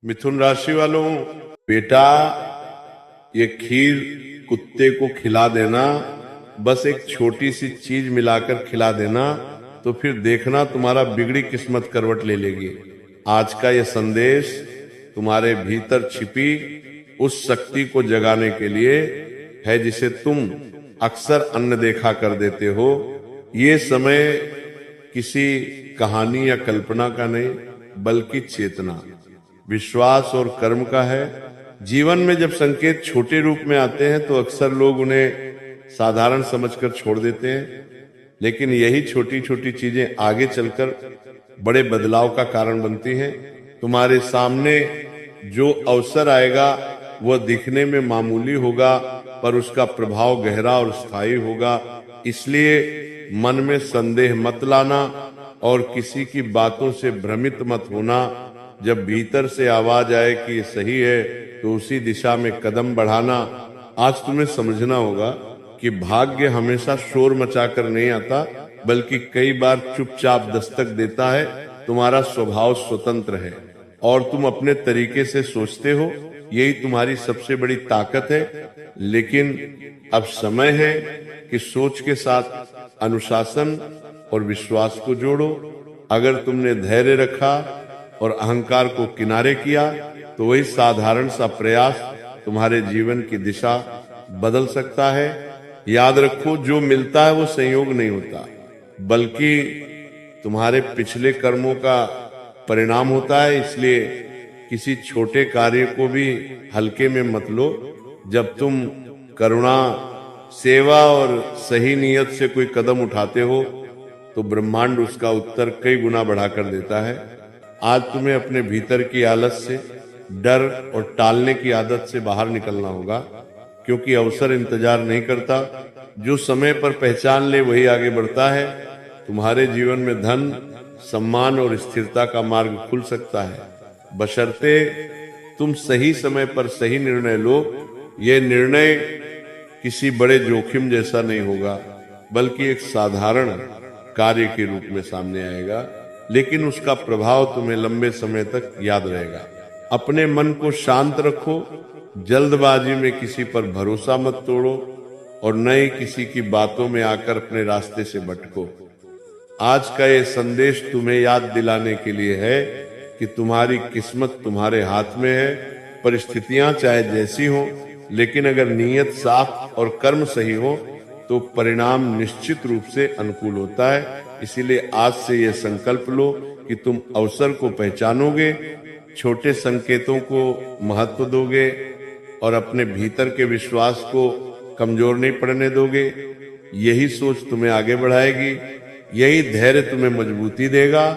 मिथुन राशि वालों, बेटा ये खीर कुत्ते को खिला देना, बस एक छोटी सी चीज मिलाकर खिला देना, तो फिर देखना तुम्हारा बिगड़ी किस्मत करवट ले लेगी। आज का ये संदेश तुम्हारे भीतर छिपी उस शक्ति को जगाने के लिए है जिसे तुम अक्सर अनदेखा कर देते हो। ये समय किसी कहानी या कल्पना का नहीं, बल्कि चेतना, विश्वास और कर्म का है। जीवन में जब संकेत छोटे रूप में आते हैं तो अक्सर लोग उन्हें साधारण समझकर छोड़ देते हैं, लेकिन यही छोटी छोटी चीजें आगे चलकर बड़े बदलाव का कारण बनती हैं। तुम्हारे सामने जो अवसर आएगा वह दिखने में मामूली होगा, पर उसका प्रभाव गहरा और स्थायी होगा। इसलिए मन में संदेह मत लाना और किसी की बातों से भ्रमित मत होना। जब भीतर से आवाज आए कि ये सही है तो उसी दिशा में कदम बढ़ाना। आज तुम्हें समझना होगा कि भाग्य हमेशा शोर मचाकर नहीं आता, बल्कि कई बार चुपचाप दस्तक देता है। तुम्हारा स्वभाव स्वतंत्र है और तुम अपने तरीके से सोचते हो, यही तुम्हारी सबसे बड़ी ताकत है। लेकिन अब समय है कि सोच के साथ अनुशासन और विश्वास को जोड़ो। अगर तुमने धैर्य रखा और अहंकार को किनारे किया तो वही साधारण सा प्रयास तुम्हारे जीवन की दिशा बदल सकता है। याद रखो, जो मिलता है वो संयोग नहीं होता, बल्कि तुम्हारे पिछले कर्मों का परिणाम होता है। इसलिए किसी छोटे कार्य को भी हल्के में मत लो। जब तुम करुणा, सेवा और सही नियत से कोई कदम उठाते हो तो ब्रह्मांड उसका उत्तर कई गुना बढ़ाकर देता है। आज तुम्हें अपने भीतर की आलस से, डर और टालने की आदत से बाहर निकलना होगा, क्योंकि अवसर इंतजार नहीं करता। जो समय पर पहचान ले वही आगे बढ़ता है। तुम्हारे जीवन में धन, सम्मान और स्थिरता का मार्ग खुल सकता है, बशर्ते तुम सही समय पर सही निर्णय लो। यह निर्णय किसी बड़े जोखिम जैसा नहीं होगा, बल्कि एक साधारण कार्य के रूप में सामने आएगा, लेकिन उसका प्रभाव तुम्हें लंबे समय तक याद रहेगा। अपने मन को शांत रखो, जल्दबाजी में किसी पर भरोसा मत तोड़ो और न ही किसी की बातों में आकर अपने रास्ते से भटको। आज का ये संदेश तुम्हें याद दिलाने के लिए है कि तुम्हारी किस्मत तुम्हारे हाथ में है। परिस्थितियां चाहे जैसी हो, लेकिन अगर नीयत साफ और कर्म सही हो तो परिणाम निश्चित रूप से अनुकूल होता है। इसीलिए आज से यह संकल्प लो कि तुम अवसर को पहचानोगे, छोटे संकेतों को महत्व दोगे और अपने भीतर के विश्वास को कमजोर नहीं पड़ने दोगे। यही सोच तुम्हें आगे बढ़ाएगी, यही धैर्य तुम्हें मजबूती देगा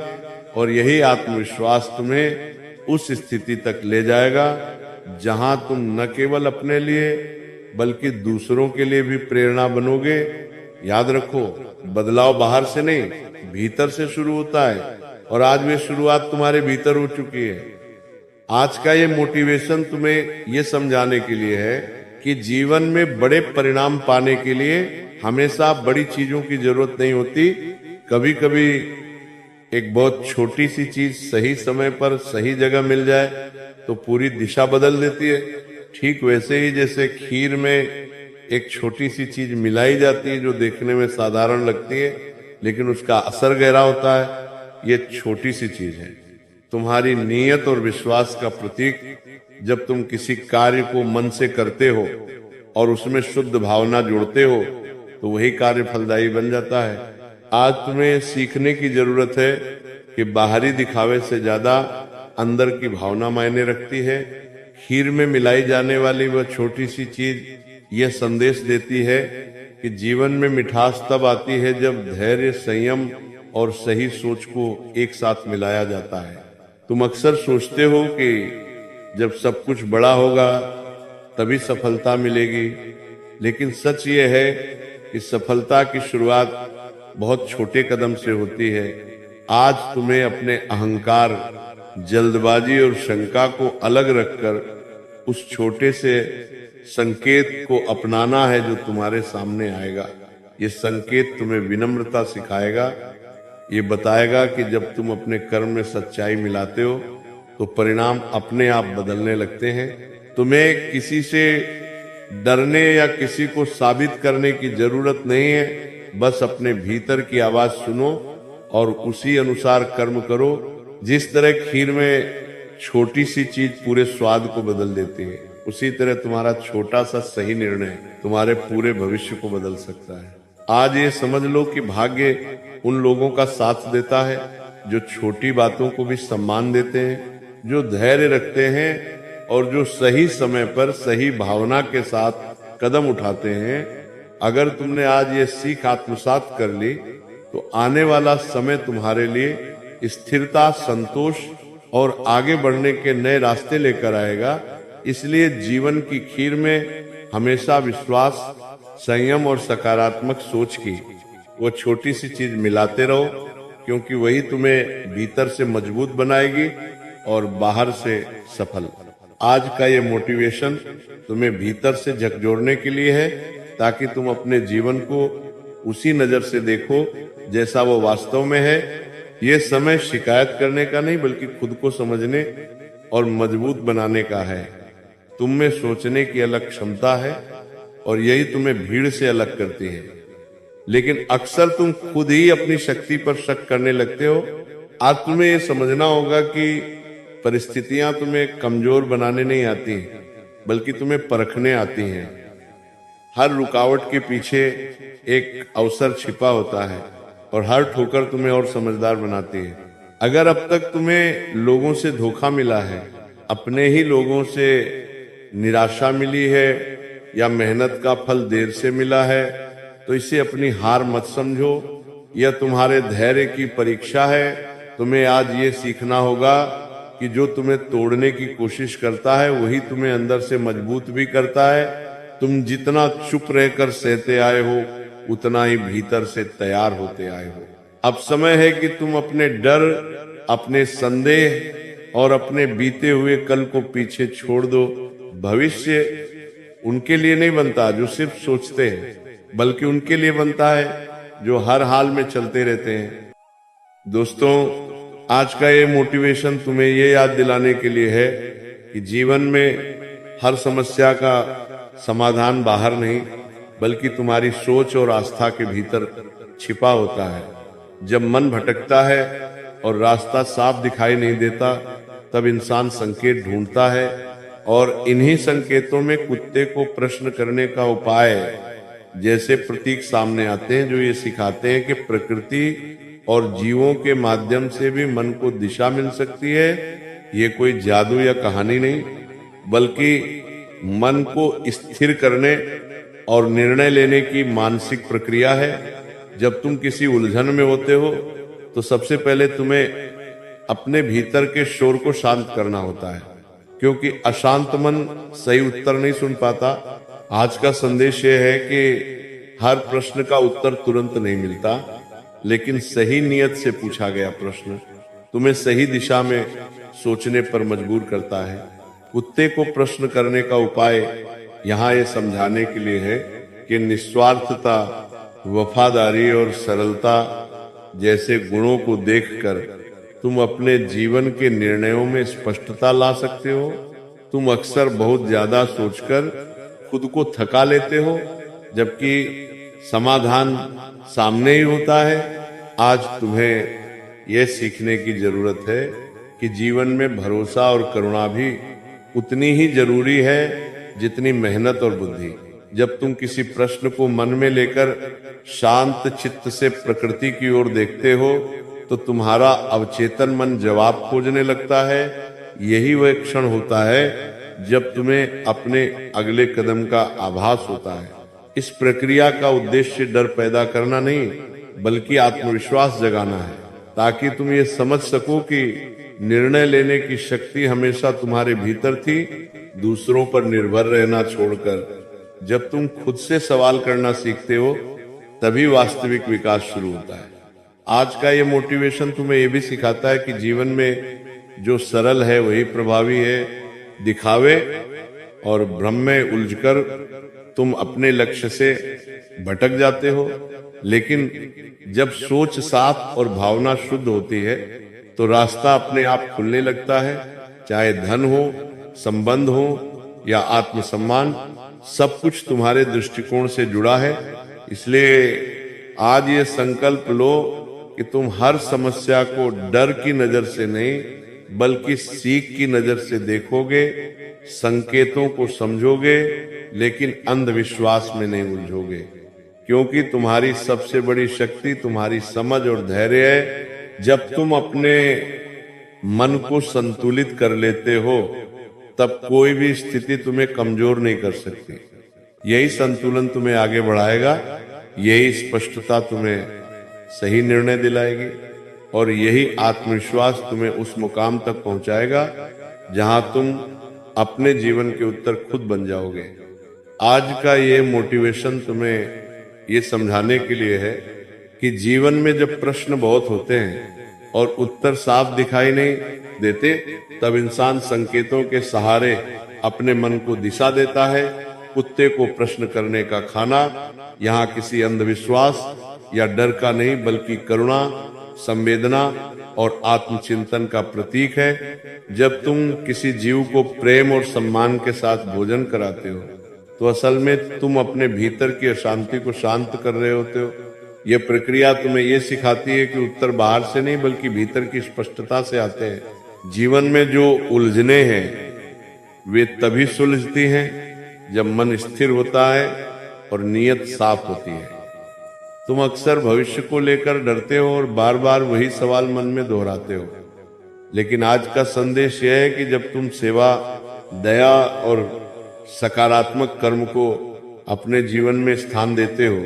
और यही आत्मविश्वास तुम्हें उस स्थिति तक ले जाएगा जहां तुम न केवल अपने लिए बल्कि दूसरों के लिए भी प्रेरणा बनोगे। याद रखो, बदलाव बाहर से नहीं, भीतर से शुरू होता है और आज वे शुरुआत तुम्हारे भीतर हो चुकी है। आज का ये मोटिवेशन तुम्हें ये समझाने के लिए है कि जीवन में बड़े परिणाम पाने के लिए हमेशा बड़ी चीजों की जरूरत नहीं होती। कभी कभी एक बहुत छोटी सी चीज सही समय पर सही जगह मिल जाए तो पूरी दिशा बदल देती है। ठीक वैसे ही जैसे खीर में एक छोटी सी चीज मिलाई जाती है जो देखने में साधारण लगती है, लेकिन उसका असर गहरा होता है। ये छोटी सी चीज है, तुम्हारी नीयत और विश्वास का प्रतीक। जब तुम किसी कार्य को मन से करते हो और उसमें शुद्ध भावना जोड़ते हो तो वही कार्य फलदायी बन जाता है। आज तुम्हें सीखने की जरूरत है कि बाहरी दिखावे से ज्यादा अंदर की भावना मायने रखती है। खीर में मिलाई जाने वाली वह छोटी सी चीज यह संदेश देती है कि जीवन में मिठास तब आती है जब धैर्य, संयम और सही सोच को एक साथ मिलाया जाता है। तुम अक्सर सोचते हो कि जब सब कुछ बड़ा होगा तभी सफलता मिलेगी, लेकिन सच ये है कि सफलता की शुरुआत बहुत छोटे कदम से होती है। आज तुम्हें अपने अहंकार, जल्दबाजी और शंका को अलग रखकर उस छोटे से संकेत को अपनाना है जो तुम्हारे सामने आएगा। ये संकेत तुम्हें विनम्रता सिखाएगा, ये बताएगा कि जब तुम अपने कर्म में सच्चाई मिलाते हो तो परिणाम अपने आप बदलने लगते हैं। तुम्हें किसी से डरने या किसी को साबित करने की जरूरत नहीं है। बस अपने भीतर की आवाज सुनो और उसी अनुसार कर्म करो। जिस तरह खीर में छोटी सी चीज पूरे स्वाद को बदल देती है, उसी तरह तुम्हारा छोटा सा सही निर्णय तुम्हारे पूरे भविष्य को बदल सकता है। आज ये समझ लो कि भाग्य उन लोगों का साथ देता है जो छोटी बातों को भी सम्मान देते हैं, जो धैर्य रखते हैं और जो सही समय पर सही भावना के साथ कदम उठाते हैं। अगर तुमने आज ये सीख आत्मसात कर ली तो आने वाला समय तुम्हारे लिए स्थिरता, संतोष और आगे बढ़ने के नए रास्ते लेकर आएगा। इसलिए जीवन की खीर में हमेशा विश्वास, संयम और सकारात्मक सोच की वो छोटी सी चीज मिलाते रहो, क्योंकि वही तुम्हें भीतर से मजबूत बनाएगी और बाहर से सफल। आज का ये मोटिवेशन तुम्हें भीतर से झकझोरने के लिए है, ताकि तुम अपने जीवन को उसी नजर से देखो जैसा वो वास्तव में है। ये समय शिकायत करने का नहीं, बल्कि खुद को समझने और मजबूत बनाने का है। तुम में सोचने की अलग क्षमता है और यही तुम्हें भीड़ से अलग करती है। लेकिन अक्सर तुम खुद ही अपनी शक्ति पर शक करने लगते हो। आज तुम्हें ये समझना होगा कि परिस्थितियां तुम्हें कमजोर बनाने नहीं आती, बल्कि तुम्हें परखने आती हैं। हर रुकावट के पीछे एक अवसर छिपा होता है और हर ठोकर तुम्हें और समझदार बनाती है। अगर अब तक तुम्हें लोगों से धोखा मिला है, अपने ही लोगों से निराशा मिली है या मेहनत का फल देर से मिला है, तो इसे अपनी हार मत समझो। यह तुम्हारे धैर्य की परीक्षा है। तुम्हें आज ये सीखना होगा कि जो तुम्हें तोड़ने की कोशिश करता है वही तुम्हें अंदर से मजबूत भी करता है। तुम जितना चुप रहकर सहते आए हो, उतना ही भीतर से तैयार होते आए हो। अब समय है कि तुम अपने डर, अपने संदेह और अपने बीते हुए कल को पीछे छोड़ दो। भविष्य उनके लिए नहीं बनता जो सिर्फ सोचते हैं, बल्कि उनके लिए बनता है जो हर हाल में चलते रहते हैं। दोस्तों, आज का ये मोटिवेशन तुम्हें ये याद दिलाने के लिए है कि जीवन में हर समस्या का समाधान बाहर नहीं, बल्कि तुम्हारी सोच और आस्था के भीतर छिपा होता है। जब मन भटकता है और रास्ता साफ दिखाई नहीं देता, तब इंसान संकेत ढूंढता है, और इन्हीं संकेतों में कुत्ते को प्रश्न करने का उपाय जैसे प्रतीक सामने आते हैं, जो ये सिखाते हैं कि प्रकृति और जीवों के माध्यम से भी मन को दिशा मिल सकती है। ये कोई जादू या कहानी नहीं, बल्कि मन को स्थिर करने और निर्णय लेने की मानसिक प्रक्रिया है। जब तुम किसी उलझन में होते हो तो सबसे पहले तुम्हें अपने भीतर के शोर को शांत करना होता है, क्योंकि अशांत मन सही उत्तर नहीं सुन पाता। आज का संदेश यह है कि हर प्रश्न का उत्तर तुरंत नहीं मिलता, लेकिन सही नियत से पूछा गया प्रश्न तुम्हें सही दिशा में सोचने पर मजबूर करता है। कुत्ते को प्रश्न करने का उपाय यहाँ ये समझाने के लिए है कि निस्वार्थता, वफादारी और सरलता जैसे गुणों को देखकर तुम अपने जीवन के निर्णयों में स्पष्टता ला सकते हो। तुम अक्सर बहुत ज्यादा सोचकर खुद को थका लेते हो, जबकि समाधान सामने ही होता है। आज तुम्हें यह सीखने की जरूरत है कि जीवन में भरोसा और करुणा भी उतनी ही जरूरी है जितनी मेहनत और बुद्धि। जब तुम किसी प्रश्न को मन में लेकर शांत चित्त से प्रकृति की ओर देखते हो, तो तुम्हारा अवचेतन मन जवाब खोजने लगता है। यही वह क्षण होता है जब तुम्हें अपने अगले कदम का आभास होता है। इस प्रक्रिया का उद्देश्य डर पैदा करना नहीं, बल्कि आत्मविश्वास जगाना है, ताकि तुम ये समझ सको कि निर्णय लेने की शक्ति हमेशा तुम्हारे भीतर थी, दूसरों पर निर्भर रहना छोड़कर। जब तुम खुद से सवाल करना सीखते हो, तभी वास्तविक विकास शुरू होता है। आज का ये मोटिवेशन तुम्हें ये भी सिखाता है कि जीवन में जो सरल है वही प्रभावी है। दिखावे और भ्रम में उलझकर तुम अपने लक्ष्य से भटक जाते हो, लेकिन जब सोच साफ और भावना शुद्ध होती है तो रास्ता अपने आप खुलने लगता है। चाहे धन हो, संबंध हो या आत्मसम्मान, सब कुछ तुम्हारे दृष्टिकोण से जुड़ा है। इसलिए आज ये संकल्प लो कि तुम हर समस्या को डर की नजर से नहीं बल्कि सीख की नजर से देखोगे, संकेतों को समझोगे, लेकिन अंधविश्वास में नहीं उलझोगे, क्योंकि तुम्हारी सबसे बड़ी शक्ति तुम्हारी समझ और धैर्य है। जब तुम अपने मन को संतुलित कर लेते हो तब कोई भी स्थिति तुम्हें कमजोर नहीं कर सकती। यही संतुलन तुम्हें आगे बढ़ाएगा, यही स्पष्टता तुम्हें सही निर्णय दिलाएगी और यही आत्मविश्वास तुम्हें उस मुकाम तक पहुंचाएगा जहां तुम अपने जीवन के उत्तर खुद बन जाओगे। आज का ये मोटिवेशन तुम्हें ये समझाने के लिए है कि जीवन में जब प्रश्न बहुत होते हैं और उत्तर साफ दिखाई नहीं देते, तब इंसान संकेतों के सहारे अपने मन को दिशा देता है। कुत्ते को प्रश्न करने का खाना यहाँ किसी अंधविश्वास या डर का नहीं बल्कि करुणा, संवेदना और आत्मचिंतन का प्रतीक है। जब तुम किसी जीव को प्रेम और सम्मान के साथ भोजन कराते हो तो असल में तुम अपने भीतर की अशांति को शांत कर रहे होते हो। यह प्रक्रिया तुम्हें यह सिखाती है कि उत्तर बाहर से नहीं बल्कि भीतर की स्पष्टता से आते हैं। जीवन में जो उलझने हैं वे तभी सुलझती हैं जब मन स्थिर होता है और नीयत साफ होती है। तुम अक्सर भविष्य को लेकर डरते हो और बार बार वही सवाल मन में दोहराते हो, लेकिन आज का संदेश यह है कि जब तुम सेवा, दया और सकारात्मक कर्म को अपने जीवन में स्थान देते हो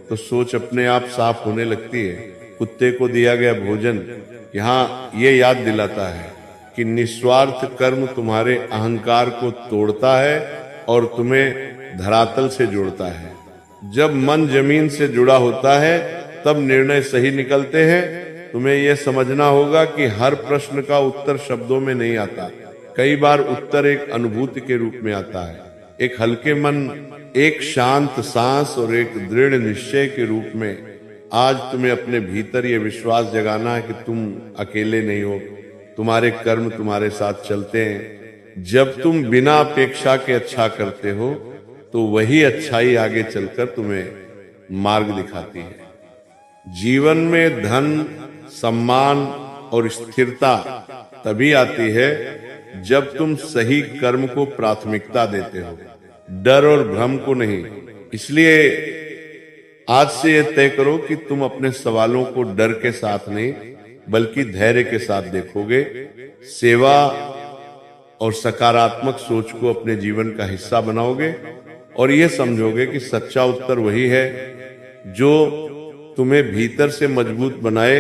तो सोच अपने आप साफ होने लगती है। कुत्ते को दिया गया भोजन यहाँ ये याद दिलाता है कि निस्वार्थ कर्म तुम्हारे अहंकार को तोड़ता है और तुम्हें धरातल से जोड़ता है। जब मन जमीन से जुड़ा होता है तब निर्णय सही निकलते हैं। तुम्हें यह समझना होगा कि हर प्रश्न का उत्तर शब्दों में नहीं आता, कई बार उत्तर एक अनुभूति के रूप में आता है। एक हल्के मन, एक शांत सांस और एक दृढ़ निश्चय के रूप में आज तुम्हें अपने भीतर यह विश्वास जगाना है कि तुम अकेले नहीं हो, तुम्हारे कर्म तुम्हारे साथ चलते हैं। जब तुम बिना अपेक्षा के अच्छा करते हो तो वही अच्छाई आगे चलकर तुम्हें मार्ग दिखाती है। जीवन में धन, सम्मान और स्थिरता तभी आती है जब तुम सही कर्म को प्राथमिकता देते हो, डर और भ्रम को नहीं। इसलिए आज से यह तय करो कि तुम अपने सवालों को डर के साथ नहीं बल्कि धैर्य के साथ देखोगे, सेवा और सकारात्मक सोच को अपने जीवन का हिस्सा बनाओगे और यह समझोगे कि सच्चा उत्तर वही है जो तुम्हें भीतर से मजबूत बनाए,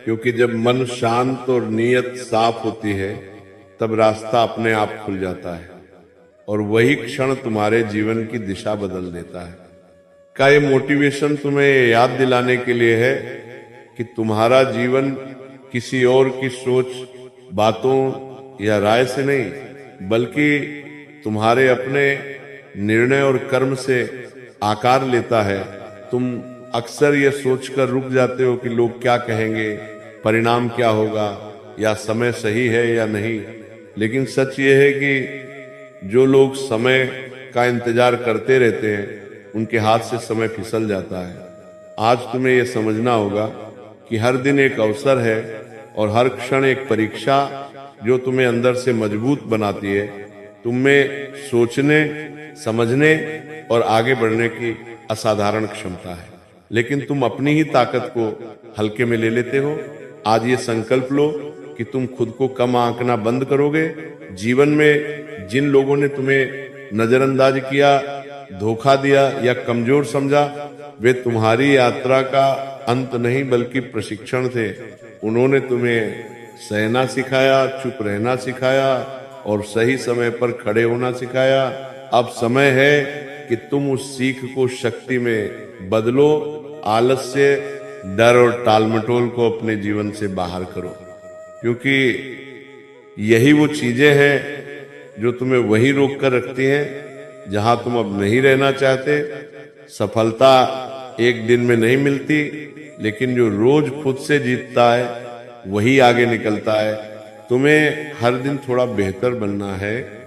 क्योंकि जब मन शांत और नीयत साफ होती है तब रास्ता अपने आप खुल जाता है और वही क्षण तुम्हारे जीवन की दिशा बदल देता है। का ये मोटिवेशन तुम्हें याद दिलाने के लिए है कि तुम्हारा जीवन किसी और की सोच, बातों या राय से नहीं बल्कि तुम्हारे अपने निर्णय और कर्म से आकार लेता है। तुम अक्सर ये सोचकर रुक जाते हो कि लोग क्या कहेंगे, परिणाम क्या होगा या समय सही है या नहीं, लेकिन सच ये है कि जो लोग समय का इंतजार करते रहते हैं उनके हाथ से समय फिसल जाता है। आज तुम्हें यह समझना होगा कि हर दिन एक अवसर है और हर क्षण एक परीक्षा जो तुम्हें अंदर से मजबूत बनाती है। तुम में सोचने, समझने और आगे बढ़ने की असाधारण क्षमता है, लेकिन तुम अपनी ही ताकत को हल्के में ले लेते हो। आज ये संकल्प लो कि तुम खुद को कम आंकना बंद करोगे। जीवन में जिन लोगों ने तुम्हें नजरअंदाज किया, धोखा दिया या कमजोर समझा, वे तुम्हारी यात्रा का अंत नहीं बल्कि प्रशिक्षण थे। उन्होंने तुम्हें सहना सिखाया, चुप रहना सिखाया और सही समय पर खड़े होना सिखाया। अब समय है कि तुम उस सीख को शक्ति में बदलो। आलस्य, डर और टालमटोल को अपने जीवन से बाहर करो, क्योंकि यही वो चीजें हैं जो तुम्हें वहीं रोक कर रखती हैं जहां तुम अब नहीं रहना चाहते। सफलता एक दिन में नहीं मिलती, लेकिन जो रोज खुद से जीतता है वही आगे निकलता है। तुम्हें हर दिन थोड़ा बेहतर बनना है,